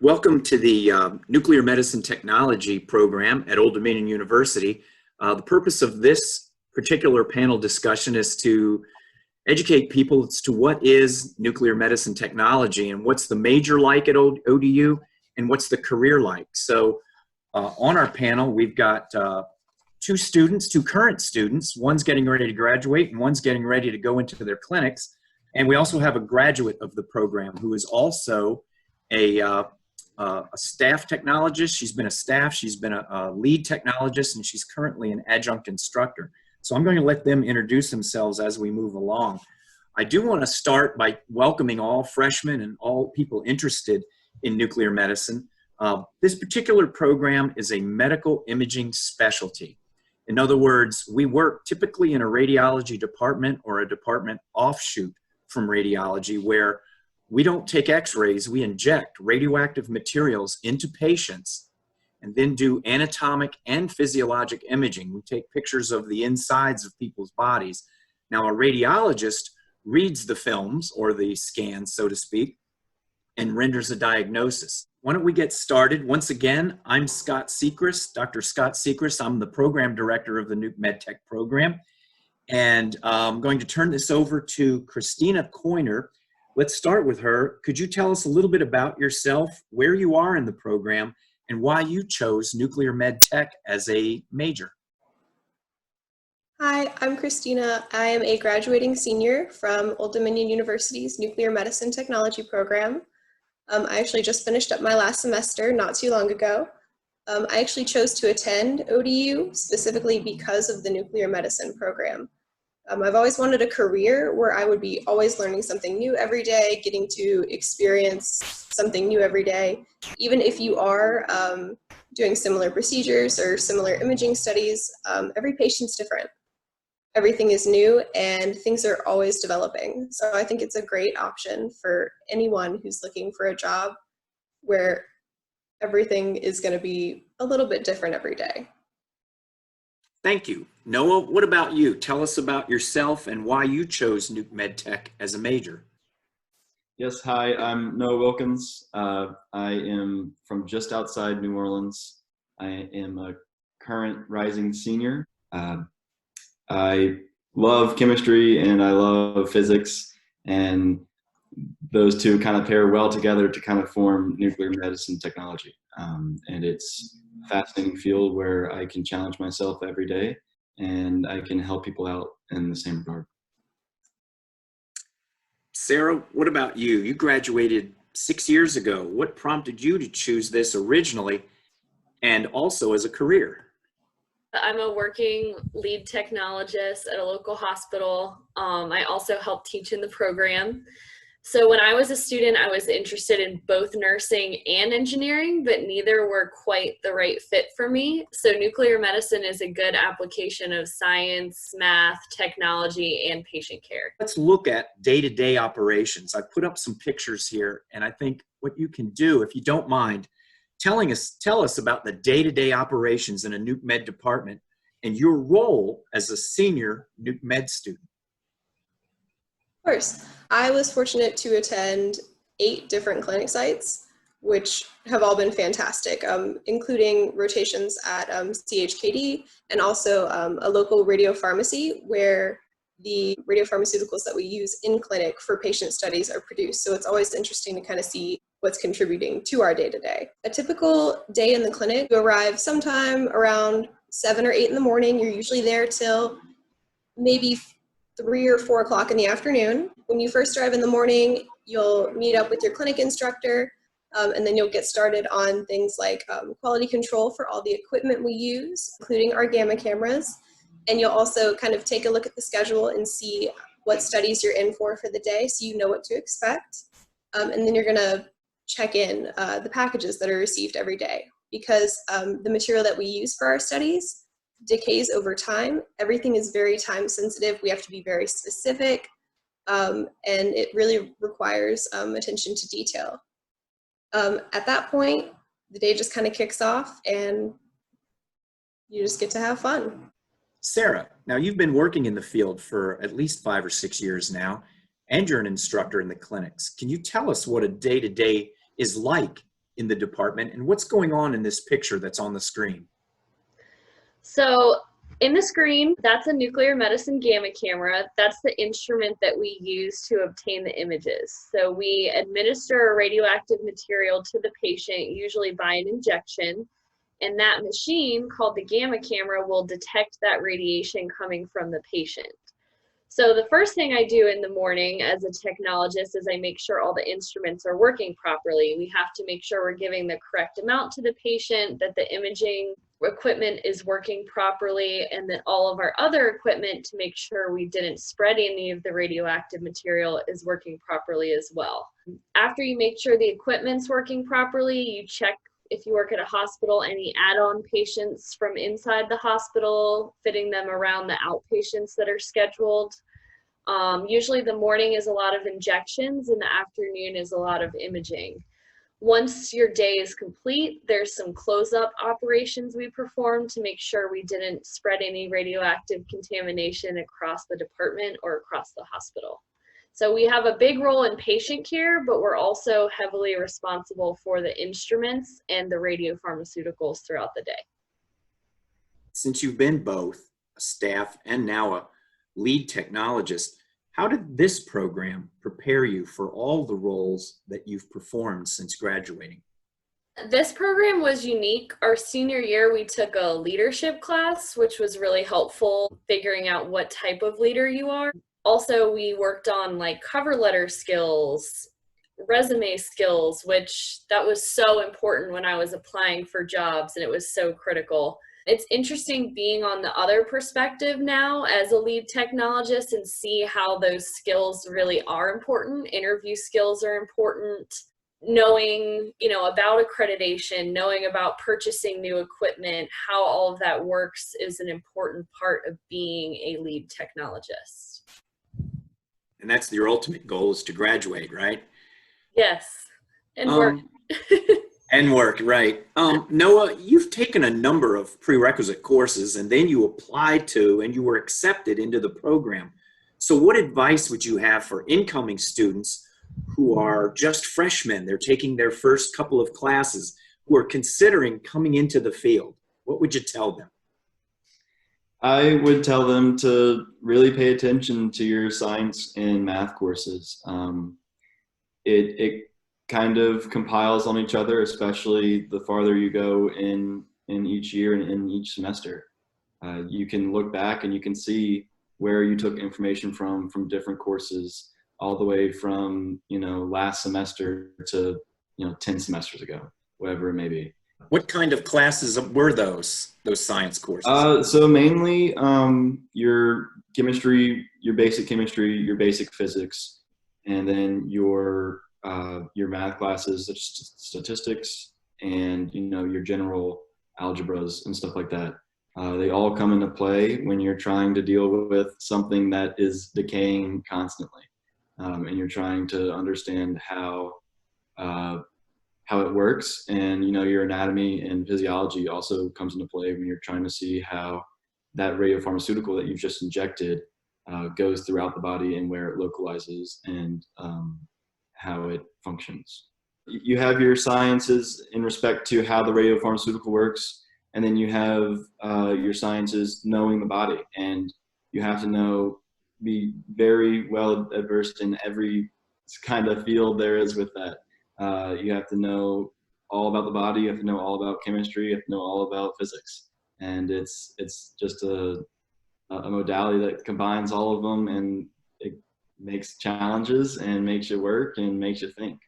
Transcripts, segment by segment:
Welcome to the Nuclear Medicine Technology program at Old Dominion University. The purpose of this particular panel discussion is to educate people as to what is nuclear medicine technology and what's the major like at ODU and what's the career like. So on our panel, we've got two current students. One's getting ready to graduate and one's getting ready to go into their clinics. And we also have a graduate of the program who is also a staff technologist. She's been a staff, she's been a lead technologist, and she's currently an adjunct instructor. So I'm going to let them introduce themselves as we move along. I do want to start by welcoming all freshmen and all people interested in nuclear medicine. This particular program is a medical imaging specialty. In other words, we work typically in a radiology department or a department offshoot from radiology where we don't take x-rays, we inject radioactive materials into patients and then do anatomic and physiologic imaging. We take pictures of the insides of people's bodies. Now, a radiologist reads the films or the scans, so to speak, and renders a diagnosis. Why don't we get started? Once again, I'm Scott Sechrist, Dr. Scott Sechrist. I'm the program director of the Nuke MedTech program. And I'm going to turn this over to Christina Coiner. Let's start with her. Could you tell us a little bit about yourself, where you are in the program, and why you chose nuclear med tech as a major? Hi, I'm Christina. I am a graduating senior from Old Dominion University's Nuclear Medicine Technology program. I actually just finished up my last semester not too long ago. I actually chose to attend ODU specifically because of the nuclear medicine program. I've always wanted a career where I would be always learning something new every day, getting to experience something new every day. Even if you are doing similar procedures or similar imaging studies, every patient's different. Everything is new and things are always developing. So I think it's a great option for anyone who's looking for a job where everything is going to be a little bit different every day. Thank you. Noah, what about you? Tell us about yourself and why you chose Nuke MedTech as a major. Yes, hi, I'm Noah Wilkins. I am from just outside New Orleans. I am a current rising senior. I love chemistry and I love physics, and those two kind of pair well together to kind of form nuclear medicine technology. And it's a fascinating field where I can challenge myself every day and I can help people out in the same regard. Sara, what about you? You graduated 6 years ago. What prompted you to choose this originally and also as a career? I'm a working lead technologist at a local hospital. I also help teach in the program. So when I was a student, I was interested in both nursing and engineering, but neither were quite the right fit for me. So nuclear medicine is a good application of science, math, technology, and patient care. Let's look at day-to-day operations. I put up some pictures here, and I think what you can do, if you don't mind, tell us about the day-to-day operations in a nuke med department and your role as a senior nuke med student. Of course. I was fortunate to attend 8 different clinic sites, which have all been fantastic, including rotations at CHKD and also a local radiopharmacy where the radiopharmaceuticals that we use in clinic for patient studies are produced. So it's always interesting to kind of see what's contributing to our day-to-day. A typical day in the clinic, you arrive sometime around 7 or 8 in the morning. You're usually there till maybe 3 or 4 o'clock in the afternoon. When you first arrive in the morning, you'll meet up with your clinic instructor, and then you'll get started on things like quality control for all the equipment we use, including our gamma cameras. And you'll also kind of take a look at the schedule and see what studies you're in for the day so you know what to expect. And then you're going to check in the packages that are received every day because the material that we use for our studies decays over time. Everything is very time sensitive. We have to be very specific, and it really requires attention to detail. At that point, the day just kind of kicks off and you just get to have fun. Sara, now you've been working in the field for at least 5 or 6 years now, and you're an instructor in the clinics. Can you tell us what a day-to-day is like in the department, and what's going on in this picture that's on the screen? So in the screen, that's a nuclear medicine gamma camera. That's the instrument that we use to obtain the images. So we administer a radioactive material to the patient, usually by an injection, and that machine, called the gamma camera, will detect that radiation coming from the patient. So the first thing I do in the morning as a technologist is I make sure all the instruments are working properly. We have to make sure we're giving the correct amount to the patient, that the imaging equipment is working properly, and that all of our other equipment, to make sure we didn't spread any of the radioactive material, is working properly as well. After you make sure the equipment's working properly, you check, if you work at a hospital, any add-on patients from inside the hospital, fitting them around the outpatients that are scheduled. Usually the morning is a lot of injections and the afternoon is a lot of imaging. Once your day is complete, there's some close-up operations we perform to make sure we didn't spread any radioactive contamination across the department or across the hospital. So we have a big role in patient care, but we're also heavily responsible for the instruments and the radiopharmaceuticals throughout the day. Since you've been both a staff and now a lead technologist, how did this program prepare you for all the roles that you've performed since graduating? This program was unique. Our senior year, we took a leadership class, which was really helpful figuring out what type of leader you are. Also, we worked on like cover letter skills, resume skills, which that was so important when I was applying for jobs, and it was so critical. It's interesting being on the other perspective now as a lead technologist and see how those skills really are important. Interview skills are important. Knowing, about accreditation, knowing about purchasing new equipment, how all of that works is an important part of being a lead technologist. And that's your ultimate goal, is to graduate, right? Yes, and work. And work, right. Noah, you've taken a number of prerequisite courses and then you applied to and you were accepted into the program. So what advice would you have for incoming students who are just freshmen? They're taking their first couple of classes, who are considering coming into the field. What would you tell them? I would tell them to really pay attention to your science and math courses. It kind of compiles on each other, especially the farther you go in each year and in each semester. You can look back and you can see where you took information from different courses, all the way from, last semester to, 10 semesters ago, whatever it may be. What kind of classes were those science courses? So mainly your chemistry, your basic chemistry, your basic physics, and then your math classes, such as statistics, and your general algebras and stuff like that. They all come into play when you're trying to deal with something that is decaying constantly, and you're trying to understand how it works. And your anatomy and physiology also comes into play when you're trying to see how that radiopharmaceutical that you've just injected goes throughout the body and where it localizes and how it functions. You have your sciences in respect to how the radiopharmaceutical works, and then you have your sciences knowing the body, and you have to be very well versed in every kind of field there is with that. You have to know all about the body, you have to know all about chemistry, you have to know all about physics. And it's just a modality that combines all of them, and it makes challenges and makes you work and makes you think.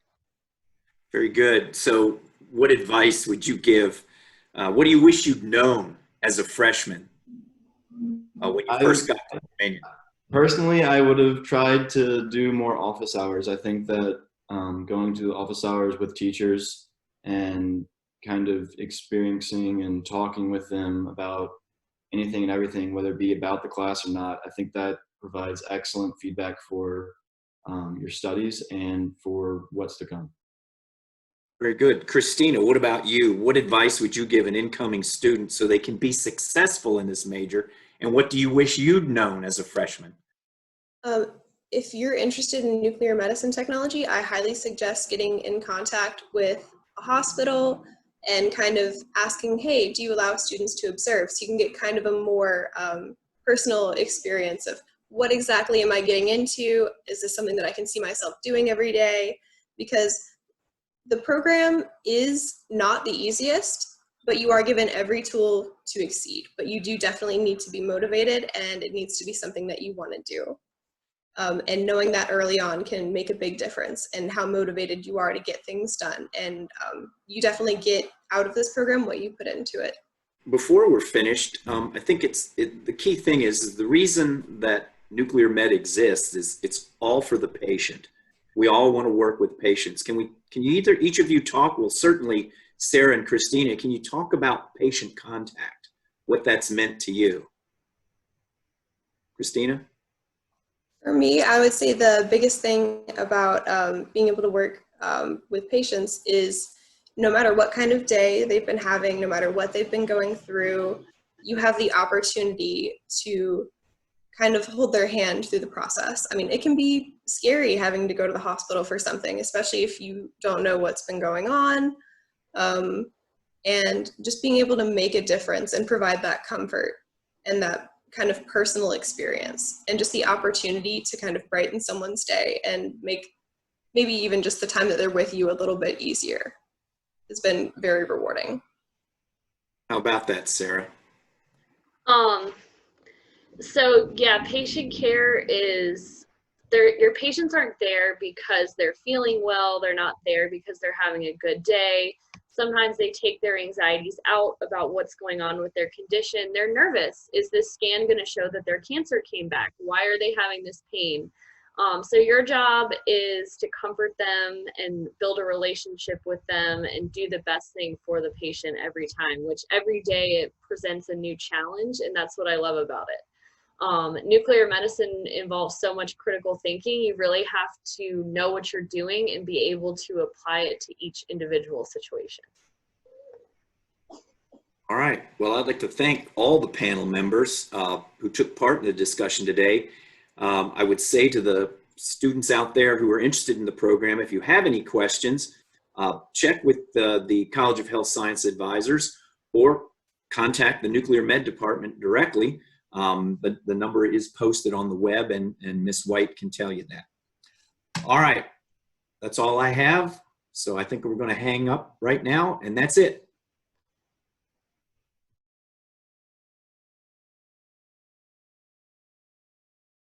Very good. So what advice would you give? What do you wish you'd known as a freshman when you first got to Maynard? Personally, I would have tried to do more office hours. I think that going to the office hours with teachers and kind of experiencing and talking with them about anything and everything, whether it be about the class or not, I think that provides excellent feedback for your studies and for what's to come. Very good. Christina, what about you? What advice would you give an incoming student so they can be successful in this major? And what do you wish you'd known as a freshman? If you're interested in nuclear medicine technology, I highly suggest getting in contact with a hospital and kind of asking, hey, do you allow students to observe? So you can get kind of a more personal experience of what exactly am I getting into? Is this something that I can see myself doing every day? Because the program is not the easiest, but you are given every tool to exceed. But you do definitely need to be motivated, and it needs to be something that you want to do. And knowing that early on can make a big difference in how motivated you are to get things done. And you definitely get out of this program what you put into it. Before we're finished, I think the key thing is the reason that nuclear med exists is it's all for the patient. We all want to work with patients. Can you each of you talk? Well, certainly Sara and Christina, can you talk about patient contact, what that's meant to you? Christina? For me, I would say the biggest thing about being able to work with patients is no matter what kind of day they've been having, no matter what they've been going through, you have the opportunity to kind of hold their hand through the process. I mean, it can be scary having to go to the hospital for something, especially if you don't know what's been going on. And just being able to make a difference and provide that comfort and that kind of personal experience, and just the opportunity to kind of brighten someone's day and make maybe even just the time that they're with you a little bit easier. It's been very rewarding. How about that, Sara? So yeah, patient care is your patients aren't there because they're feeling well. They're not there because they're having a good day. Sometimes they take their anxieties out about what's going on with their condition. They're nervous. Is this scan going to show that their cancer came back? Why are they having this pain? So your job is to comfort them and build a relationship with them and do the best thing for the patient every time, which every day it presents a new challenge, and that's what I love about it. Nuclear medicine involves so much critical thinking. You really have to know what you're doing and be able to apply it to each individual situation. All right. Well, I'd like to thank all the panel members who took part in the discussion today. I would say to the students out there who are interested in the program, if you have any questions, check with the College of Health Science advisors or contact the Nuclear Med Department directly. But the number is posted on the web, and Ms. White can tell you that. All right. That's all I have. So I think we're going to hang up right now, and that's it.